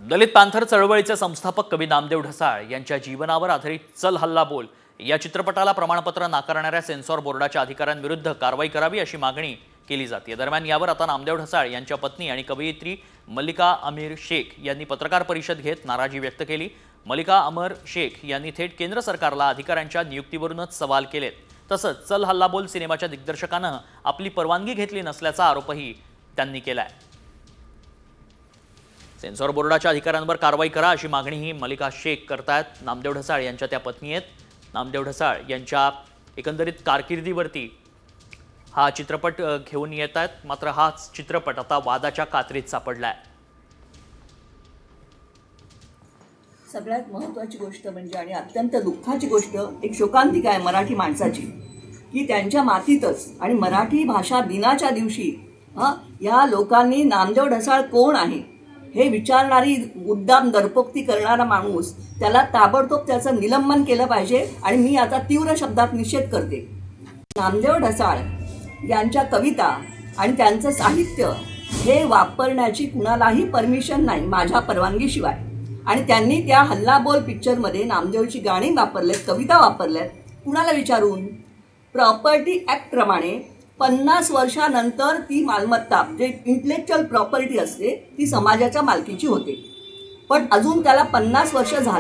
दलित panther चळवळीचे संस्थापक कवी नामदेव ढसाळ यांच्या जीवनावर आधारित चल हल्ला बोल या चित्रपटाला प्रमाणपत्र नाकारणाऱ्या सेन्सॉर बोर्डाच्या अधिकाऱ्यांविरुद्ध कारवाई करावी अशी मागणी केली जाते। दरम्यान यावर आता नामदेव ढसाळ यांच्या पत्नी आणि कवयित्री मल्लिका अमीर शेख यांनी पत्रकार परिषद घेत नाराजी व्यक्त केली। मल्लिका अमर शेख यांनी थेट केंद्र सरकारला अधिकाऱ्यांच्या नियुक्तीवरूनच सवाल केलेत। तसंच चल हल्ला बोल सिनेमाच्या दिग्दर्शकानं आपली परवानगी घेतली नसल्याचा आरोपही त्यांनी केलाय। सेन्सॉर बोर्डाच्या अधिकाऱ्यांवर कारवाई करा अशी मागणीही मल्लिका शेख करतायत। नामदेव ढसाळ यांच्या त्या पत्नी आहेत। नामदेव ढसाळ यांच्या एकंदरीत कारकिर्दीवरती हा चित्रपट घेऊन येत आहेत, मात्र हा चित्रपट आता वादाच्या कात्रीत सापडलाय। सगळ्यात महत्त्वाची गोष्ट म्हणजे आणि अत्यंत दुःखाची गोष्ट एक शोकांतिका आहे मराठी माणसाची, की त्यांच्या मातीतच आणि मराठी भाषा दिनाच्या दिवशी या लोकांनी नामदेव ढसाळ कोण आहे हे विचारणारी मुद्दाम दरपोक्ती करणारा माणूस त्याला ताबडतोब त्याचं निलंबन केलं पाहिजे। आणि मी आता तीव्र शब्दात निषेध करते। नामदेव ढसाळ यांच्या कविता आणि त्यांचं साहित्य हे वापरण्याची कुणालाही परमिशन नाही माझ्या परवानगीशिवाय। आणि त्यांनी त्या हल्लाबोल पिक्चरमध्ये नामदेवची गाणी वापरलेत, कविता वापरल्यात, कुणाला विचारून? प्रॉपर्टी ॲक्ट प्रमाणे 50 वर्षानंतर ती मालमत्ता जे इंटेलेक्च्युअल प्रॉपर्टी असते ती समाजाच्या मालकीची होते, पण अजून त्याला 50 वर्ष झाली